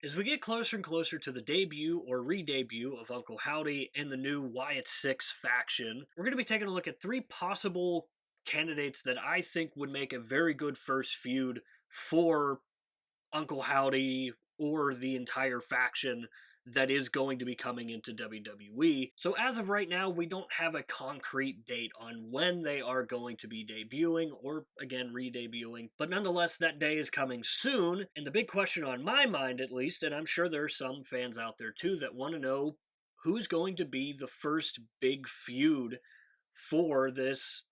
As we get closer and closer to the debut or re-debut of Uncle Howdy and the new Wyatt Six faction, we're going to be taking a look at three possible candidates that I think would make a very good first feud for Uncle Howdy or the entire faction that is going to be coming into WWE. So as of right now, we don't have a concrete date on when they are going to be debuting or again re-debuting, but nonetheless that day is coming soon. And the big question on my mind at least, and I'm sure there are some fans out there too that want to know who's going to be the first big feud for this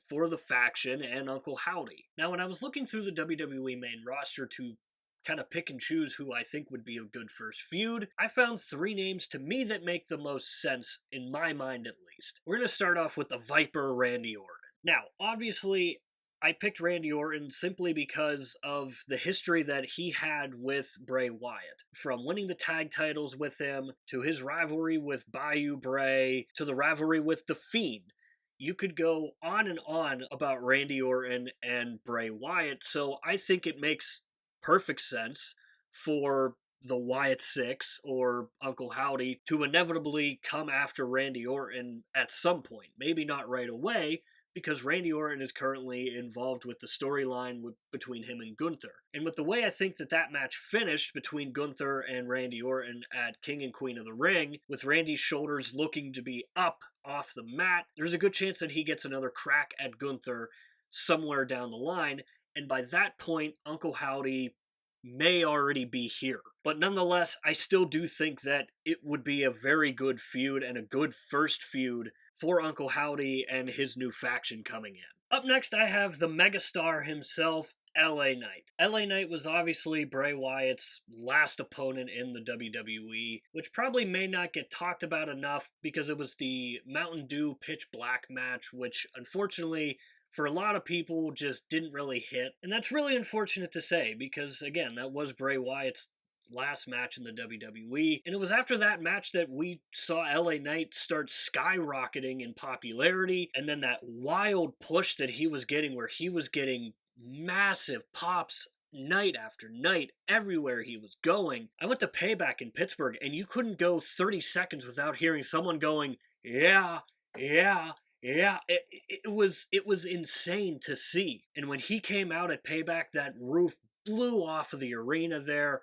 for the faction and Uncle Howdy. Now, when I was looking through the WWE main roster to kind of pick and choose who I think would be a good first feud, I found three names to me that make the most sense, in my mind at least. We're going to start off with the Viper Randy Orton. Now, obviously, I picked Randy Orton simply because of the history that he had with Bray Wyatt. From winning the tag titles with him, to his rivalry with Bayou Bray, to the rivalry with The Fiend. You could go on and on about Randy Orton and Bray Wyatt, so I think it makes perfect sense for the Wyatt Six or Uncle Howdy to inevitably come after Randy Orton at some point. Maybe not right away, because Randy Orton is currently involved with the storyline between him and Gunther. And with the way I think that match finished between Gunther and Randy Orton at King and Queen of the Ring, with Randy's shoulders looking to be up off the mat, there's a good chance that he gets another crack at Gunther somewhere down the line, and by that point, Uncle Howdy may already be here. But nonetheless, I still do think that it would be a very good feud and a good first feud for Uncle Howdy and his new faction coming in. Up next, I have the megastar himself, LA Knight. LA Knight was obviously Bray Wyatt's last opponent in the WWE, which probably may not get talked about enough because it was the Mountain Dew Pitch Black match, which unfortunately for a lot of people just didn't really hit. And that's really unfortunate to say because, again, that was Bray Wyatt's last match in the WWE. And it was after that match that we saw LA Knight start skyrocketing in popularity. And then that wild push that he was getting, where he was getting massive pops night after night everywhere he was going. I went to Payback in Pittsburgh, and you couldn't go 30 seconds without hearing someone going, yeah, yeah, yeah. It was insane to see. And when he came out at Payback, that roof blew off of the arena there.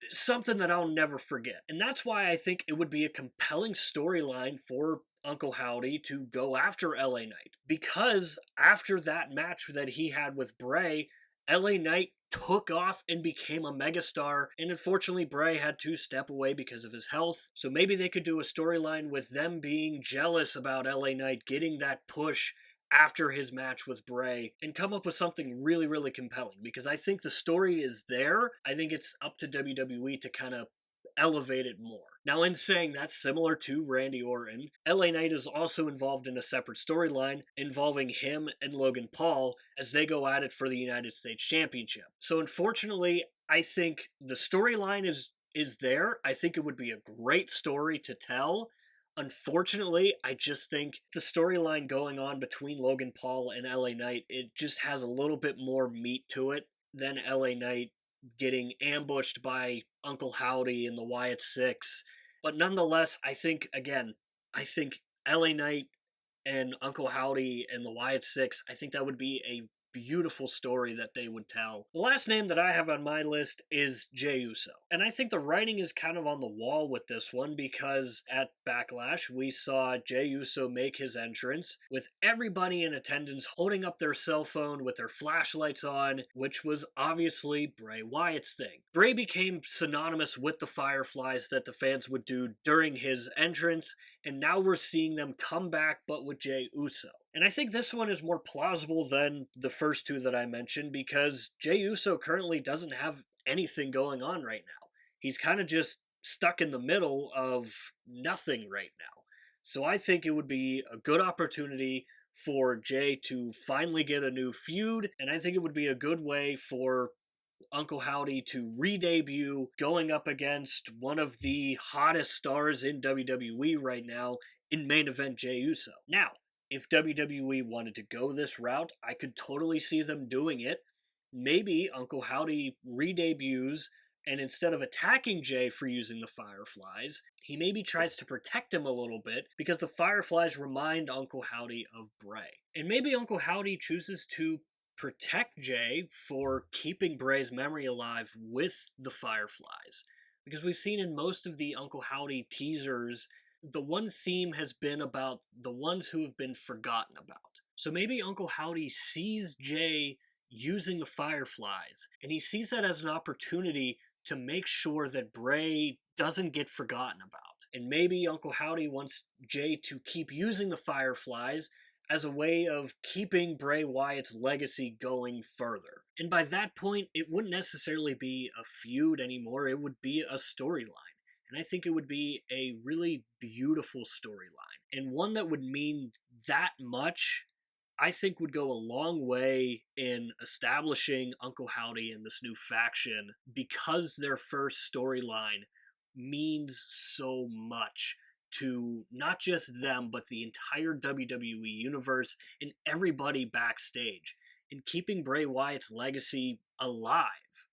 Something that I'll never forget. And that's why I think it would be a compelling storyline for Uncle Howdy to go after LA Knight. Because after that match that he had with Bray, LA Knight took off and became a megastar, and unfortunately Bray had to step away because of his health. So maybe they could do a storyline with them being jealous about LA Knight getting that push after his match with Bray and come up with something really, really compelling, because I think the story is there. I think it's up to WWE to kind of elevate it more. Now, in saying that, similar to Randy Orton, LA Knight is also involved in a separate storyline involving him and Logan Paul as they go at it for the United States Championship. So unfortunately, I think the storyline is there. I think it would be a great story to tell. Unfortunately, I just think the storyline going on between Logan Paul and LA Knight, it just has a little bit more meat to it than LA Knight getting ambushed by Uncle Howdy and the Wyatt Six. But nonetheless, I think LA Knight and Uncle Howdy and the Wyatt Six, I think that would be a beautiful story that they would tell. The last name that I have on my list is Jey Uso. And I think the writing is kind of on the wall with this one, because at Backlash, we saw Jey Uso make his entrance with everybody in attendance holding up their cell phone with their flashlights on, which was obviously Bray Wyatt's thing. Bray became synonymous with the fireflies that the fans would do during his entrance, and now we're seeing them come back, but with Jey Uso. And I think this one is more plausible than the first two that I mentioned, because Jey Uso currently doesn't have anything going on right now. He's kind of just stuck in the middle of nothing right now. So I think it would be a good opportunity for Jey to finally get a new feud, and I think it would be a good way for Uncle Howdy to re-debut going up against one of the hottest stars in WWE right now in main event Jey Uso. Now, if WWE wanted to go this route, I could totally see them doing it. Maybe Uncle Howdy re-debuts And instead of attacking Jay for using the Fireflies, he maybe tries to protect him a little bit because the Fireflies remind Uncle Howdy of Bray. And maybe Uncle Howdy chooses to protect Jay for keeping Bray's memory alive with the Fireflies. Because we've seen in most of the Uncle Howdy teasers, the one theme has been about the ones who have been forgotten about. So maybe Uncle Howdy sees Jay using the Fireflies, and he sees that as an opportunity to make sure that Bray doesn't get forgotten about. And maybe Uncle Howdy wants Jay to keep using the Fireflies as a way of keeping Bray Wyatt's legacy going further. And by that point, it wouldn't necessarily be a feud anymore, it would be a storyline. And I think it would be a really beautiful storyline. And one that would mean that much, I think would go a long way in establishing Uncle Howdy and this new faction because their first storyline means so much to not just them, but the entire WWE universe and everybody backstage in keeping Bray Wyatt's legacy alive.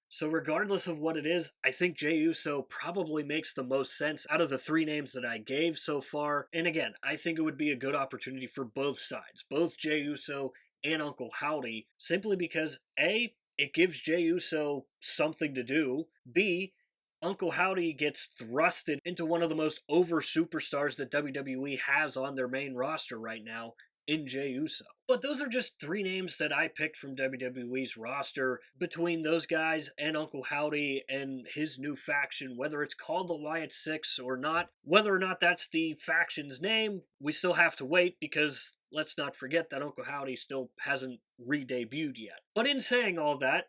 So regardless of what it is, I think Jey Uso probably makes the most sense out of the three names that I gave so far. And again, I think it would be a good opportunity for both sides, both Jey Uso and Uncle Howdy, simply because A, it gives Jey Uso something to do, B, Uncle Howdy gets thrusted into one of the most over superstars that WWE has on their main roster right now in Jey Uso. But those are just three names that I picked from WWE's roster. Between those guys and Uncle Howdy and his new faction, whether it's called the Wyatt Six or not, whether or not that's the faction's name, we still have to wait because let's not forget that Uncle Howdy still hasn't re-debuted yet. But in saying all that,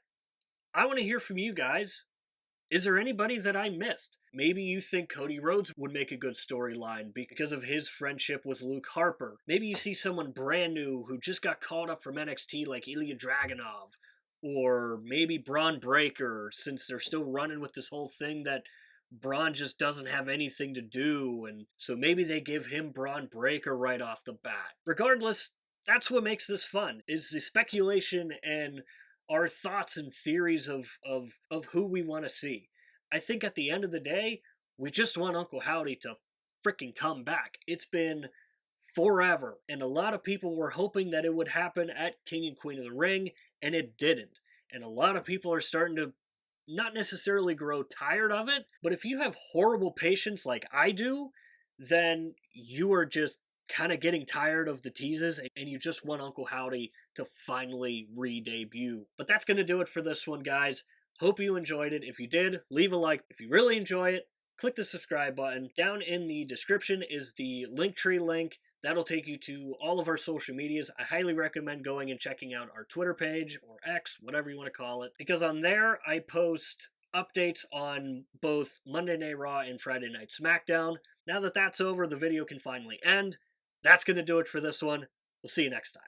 I want to hear from you guys. Is there anybody that I missed? Maybe you think Cody Rhodes would make a good storyline because of his friendship with Luke Harper. Maybe you see someone brand new who just got called up from NXT like Ilya Dragunov. Or maybe Braun Breaker, since they're still running with this whole thing that Braun just doesn't have anything to do. And so maybe they give him Braun Breaker right off the bat. Regardless, that's what makes this fun, is the speculation and our thoughts and theories of who we want to see. I think at the end of the day, we just want Uncle Howdy to freaking come back. It's been forever, and a lot of people were hoping that it would happen at King and Queen of the Ring, and it didn't. And a lot of people are starting to not necessarily grow tired of it, but if you have horrible patience like I do, then you are just kind of getting tired of the teases and you just want Uncle Howdy to finally re-debut. But that's going to do it for this one, guys. Hope you enjoyed it. If you did, leave a like. If you really enjoy it, click the subscribe button. Down in the description is the Linktree link. That'll take you to all of our social medias. I highly recommend going and checking out our Twitter page, or X, whatever you want to call it, because on there I post updates on both Monday Night Raw and Friday Night SmackDown. Now that that's over, the video can finally end. That's going to do it for this one. We'll see you next time.